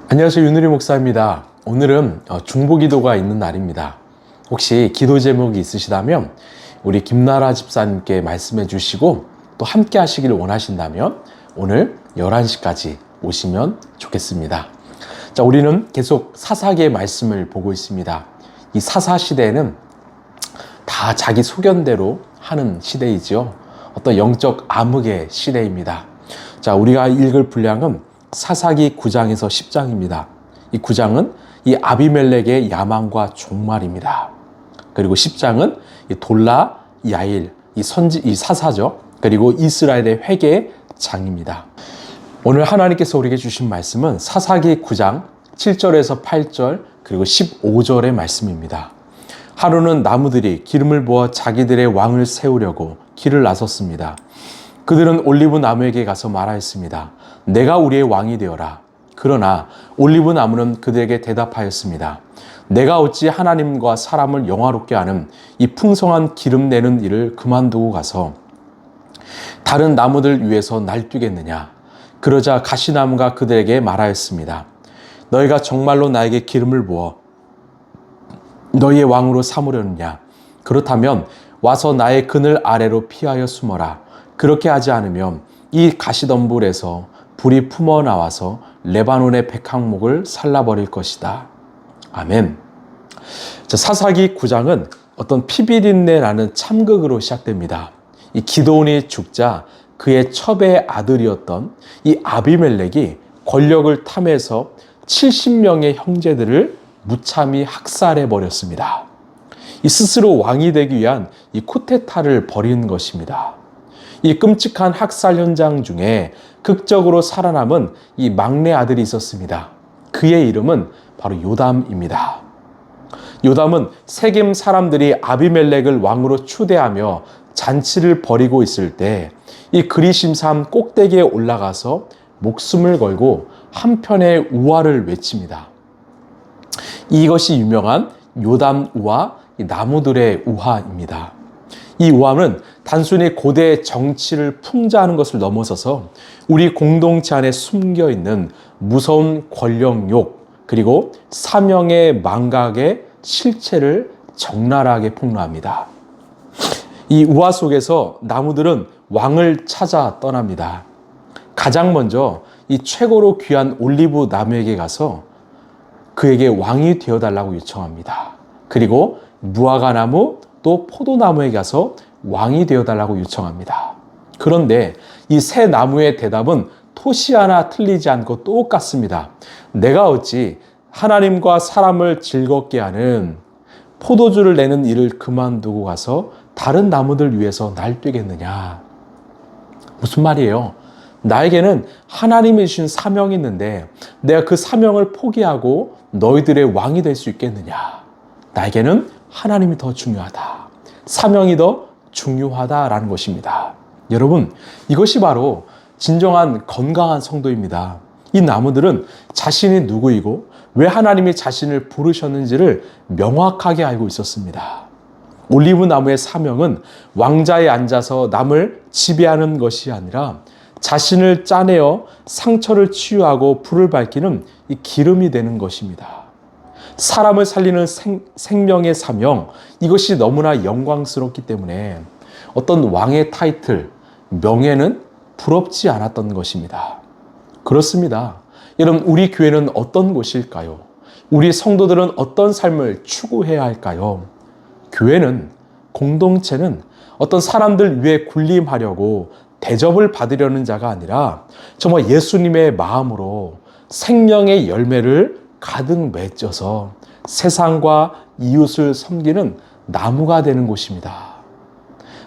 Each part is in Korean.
안녕하세요. 윤우리 목사입니다. 오늘은 중보기도가 있는 날입니다. 혹시 기도 제목이 있으시다면 우리 김나라 집사님께 말씀해 주시고 또 함께 하시기를 원하신다면 오늘 11시까지 오시면 좋겠습니다. 자, 우리는 계속 사사기의 말씀을 보고 있습니다. 이 사사시대에는 다 자기 소견대로 하는 시대이죠. 어떤 영적 암흑의 시대입니다. 자, 우리가 읽을 분량은 사사기 9장에서 10장입니다. 이 9장은 이 아비멜렉의 야망과 종말입니다. 그리고 10장은 이 돌라, 야일, 이 사사죠. 그리고 이스라엘의 회개의 장입니다. 오늘 하나님께서 우리에게 주신 말씀은 사사기 9장 7절에서 8절 그리고 15절의 말씀입니다. 하루는 나무들이 기름을 부어 자기들의 왕을 세우려고 길을 나섰습니다. 그들은 올리브 나무에게 가서 말하였습니다. 내가 우리의 왕이 되어라. 그러나 올리브 나무는 그들에게 대답하였습니다. 내가 어찌 하나님과 사람을 영화롭게 하는 이 풍성한 기름 내는 일을 그만두고 가서 다른 나무들 위에서 날뛰겠느냐. 그러자 가시나무가 그들에게 말하였습니다. 너희가 정말로 나에게 기름을 부어 너희의 왕으로 삼으려느냐. 그렇다면 와서 나의 그늘 아래로 피하여 숨어라. 그렇게 하지 않으면 이 가시덤불에서 불이 품어 나와서 레바논의 백향목을 살라버릴 것이다. 아멘. 자, 사사기 9장은 어떤 피비린내라는 참극으로 시작됩니다. 이 기드온이 죽자 그의 첩의 아들이었던 이 아비멜렉이 권력을 탐해서 70명의 형제들을 무참히 학살해 버렸습니다. 이 스스로 왕이 되기 위한 이 쿠데타를 벌인 것입니다. 이 끔찍한 학살 현장 중에 극적으로 살아남은 이 막내 아들이 있었습니다. 그의 이름은 바로 요담입니다. 요담은 세겜 사람들이 아비멜렉을 왕으로 추대하며 잔치를 벌이고 있을 때 이 그리심산 꼭대기에 올라가서 목숨을 걸고 한편의 우화를 외칩니다. 이것이 유명한 요담 우화, 나무들의 우화입니다. 이 우화는 단순히 고대의 정치를 풍자하는 것을 넘어서서 우리 공동체 안에 숨겨있는 무서운 권력욕 그리고 사명의 망각의 실체를 적나라하게 폭로합니다. 이 우화 속에서 나무들은 왕을 찾아 떠납니다. 가장 먼저 이 최고로 귀한 올리브 나무에게 가서 그에게 왕이 되어달라고 요청합니다. 그리고 무화과 나무 또 포도나무에 가서 왕이 되어달라고 요청합니다. 그런데 이 세 나무의 대답은 토시 하나 틀리지 않고 똑같습니다. 내가 어찌 하나님과 사람을 즐겁게 하는 포도주를 내는 일을 그만두고 가서 다른 나무들 위해서 날뛰겠느냐. 무슨 말이에요? 나에게는 하나님이 주신 사명이 있는데 내가 그 사명을 포기하고 너희들의 왕이 될 수 있겠느냐. 나에게는 하나님이 더 중요하다. 사명이 더 중요하다라는 것입니다. 여러분, 이것이 바로 진정한 건강한 성도입니다. 이 나무들은 자신이 누구이고 왜 하나님이 자신을 부르셨는지를 명확하게 알고 있었습니다. 올리브 나무의 사명은 왕자에 앉아서 남을 지배하는 것이 아니라 자신을 짜내어 상처를 치유하고 불을 밝히는 이 기름이 되는 것입니다. 사람을 살리는 생명의 사명, 이것이 너무나 영광스럽기 때문에 어떤 왕의 타이틀, 명예는 부럽지 않았던 것입니다. 그렇습니다. 여러분, 우리 교회는 어떤 곳일까요? 우리 성도들은 어떤 삶을 추구해야 할까요? 교회는, 공동체는 어떤 사람들 위해 군림하려고 대접을 받으려는 자가 아니라 정말 예수님의 마음으로 생명의 열매를 가득 맺어서 세상과 이웃을 섬기는 나무가 되는 곳입니다.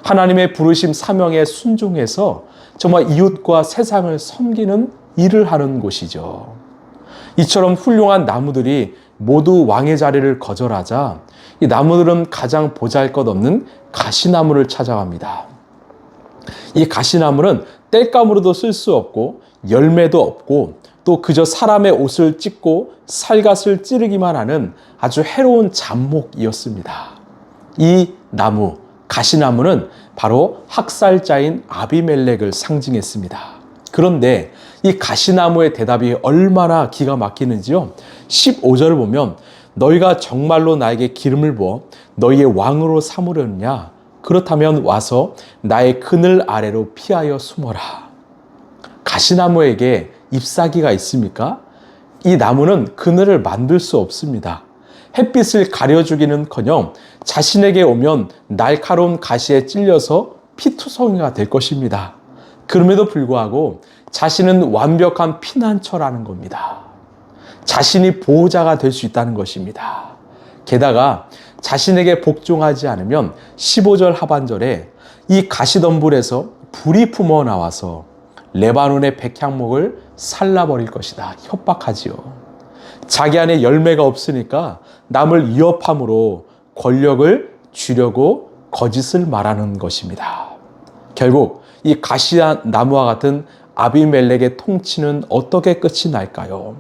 하나님의 부르심 사명에 순종해서 정말 이웃과 세상을 섬기는 일을 하는 곳이죠. 이처럼 훌륭한 나무들이 모두 왕의 자리를 거절하자 이 나무들은 가장 보잘것없는 가시나무를 찾아갑니다. 이 가시나무는 땔감으로도 쓸 수 없고 열매도 없고 또 그저 사람의 옷을 찢고 살갗을 찌르기만 하는 아주 해로운 잡목이었습니다. 이 나무, 가시나무는 바로 학살자인 아비멜렉을 상징했습니다. 그런데 이 가시나무의 대답이 얼마나 기가 막히는지요. 15절을 보면 너희가 정말로 나에게 기름을 부어 너희의 왕으로 삼으려느냐? 그렇다면 와서 나의 그늘 아래로 피하여 숨어라. 가시나무에게 잎사귀가 있습니까? 이 나무는 그늘을 만들 수 없습니다. 햇빛을 가려주기는커녕 자신에게 오면 날카로운 가시에 찔려서 피투성이가 될 것입니다. 그럼에도 불구하고 자신은 완벽한 피난처라는 겁니다. 자신이 보호자가 될 수 있다는 것입니다. 게다가 자신에게 복종하지 않으면 15절 하반절에 이 가시덤불에서 불이 품어 나와서 레바논의 백향목을 살라버릴 것이다. 협박하지요. 자기 안에 열매가 없으니까 남을 위협함으로 권력을 쥐려고 거짓을 말하는 것입니다. 결국 이 가시나무와 같은 아비멜렉의 통치는 어떻게 끝이 날까요?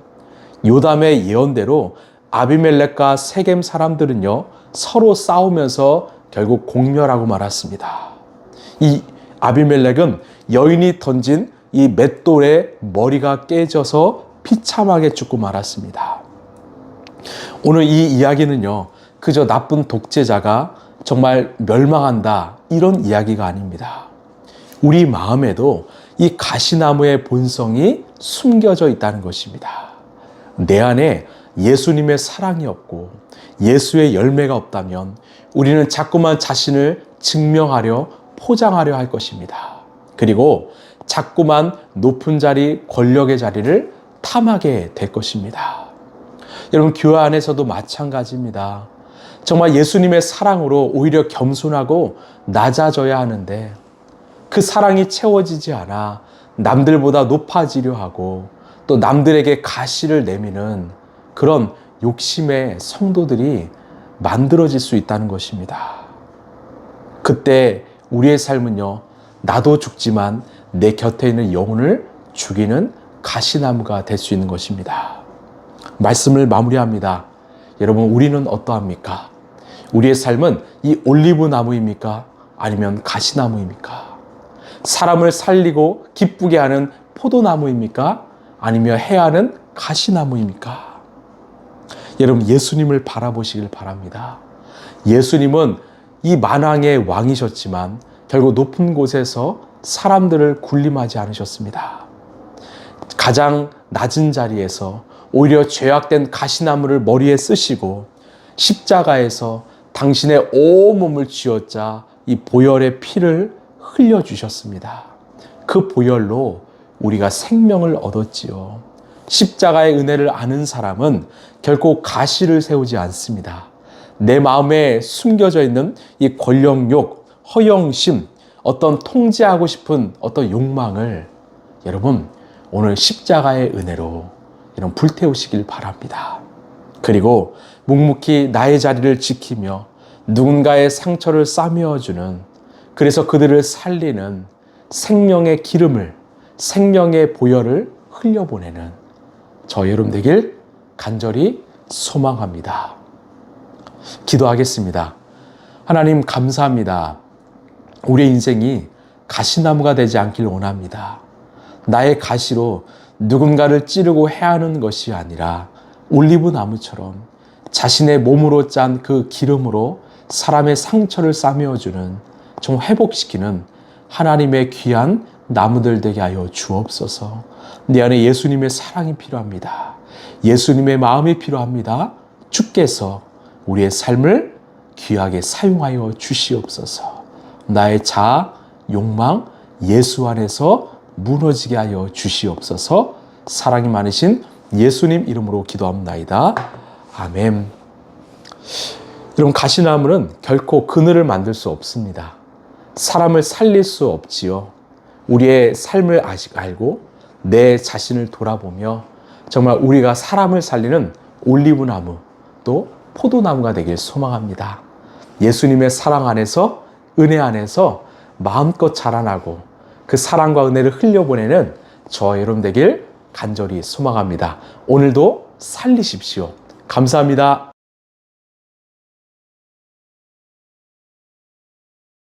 요담의 예언대로 아비멜렉과 세겜 사람들은요, 서로 싸우면서 결국 공멸하고 말았습니다. 이 아비멜렉은 여인이 던진 이 맷돌에 머리가 깨져서 비참하게 죽고 말았습니다. 오늘 이 이야기는요, 그저 나쁜 독재자가 정말 멸망한다, 이런 이야기가 아닙니다. 우리 마음에도 이 가시나무의 본성이 숨겨져 있다는 것입니다. 내 안에 예수님의 사랑이 없고 예수의 열매가 없다면 우리는 자꾸만 자신을 증명하려 포장하려 할 것입니다. 그리고 자꾸만 높은 자리, 권력의 자리를 탐하게 될 것입니다. 여러분, 교회 안에서도 마찬가지입니다. 정말 예수님의 사랑으로 오히려 겸손하고 낮아져야 하는데 그 사랑이 채워지지 않아 남들보다 높아지려 하고 또 남들에게 가시를 내미는 그런 욕심의 성도들이 만들어질 수 있다는 것입니다. 그때 우리의 삶은요, 나도 죽지만 내 곁에 있는 영혼을 죽이는 가시나무가 될 수 있는 것입니다. 말씀을 마무리합니다. 여러분, 우리는 어떠합니까? 우리의 삶은 이 올리브 나무입니까? 아니면 가시나무입니까? 사람을 살리고 기쁘게 하는 포도나무입니까? 아니면 해하는 가시나무입니까? 여러분, 예수님을 바라보시길 바랍니다. 예수님은 이 만왕의 왕이셨지만 결국 높은 곳에서 사람들을 군림하지 않으셨습니다. 가장 낮은 자리에서 오히려 죄악된 가시나무를 머리에 쓰시고 십자가에서 당신의 온몸을 쥐어짜 이 보혈의 피를 흘려주셨습니다. 그 보혈로 우리가 생명을 얻었지요. 십자가의 은혜를 아는 사람은 결코 가시를 세우지 않습니다. 내 마음에 숨겨져 있는 이 권력욕, 허영심, 어떤 통제하고 싶은 어떤 욕망을 여러분 오늘 십자가의 은혜로 이런 불태우시길 바랍니다. 그리고 묵묵히 나의 자리를 지키며 누군가의 상처를 싸매어주는, 그래서 그들을 살리는 생명의 기름을, 생명의 보혈을 흘려보내는 저 여러분 되길 간절히 소망합니다. 기도하겠습니다. 하나님, 감사합니다. 우리의 인생이 가시나무가 되지 않길 원합니다. 나의 가시로 누군가를 찌르고 해하는 것이 아니라 올리브 나무처럼 자신의 몸으로 짠 그 기름으로 사람의 상처를 싸매어주는, 좀 회복시키는 하나님의 귀한 나무들 되게 하여 주옵소서. 내 안에 예수님의 사랑이 필요합니다. 예수님의 마음이 필요합니다. 주께서 우리의 삶을 귀하게 사용하여 주시옵소서. 나의 자아, 욕망, 예수 안에서 무너지게 하여 주시옵소서. 사랑이 많으신 예수님 이름으로 기도합나이다. 아멘. 여러분, 가시나무는 결코 그늘을 만들 수 없습니다. 사람을 살릴 수 없지요. 우리의 삶을 아직 알고 내 자신을 돌아보며 정말 우리가 사람을 살리는 올리브나무, 또 포도나무가 되길 소망합니다. 예수님의 사랑 안에서, 은혜 안에서 마음껏 자라나고 그 사랑과 은혜를 흘려보내는 저 여러분 되길 간절히 소망합니다. 오늘도 살리십시오. 감사합니다.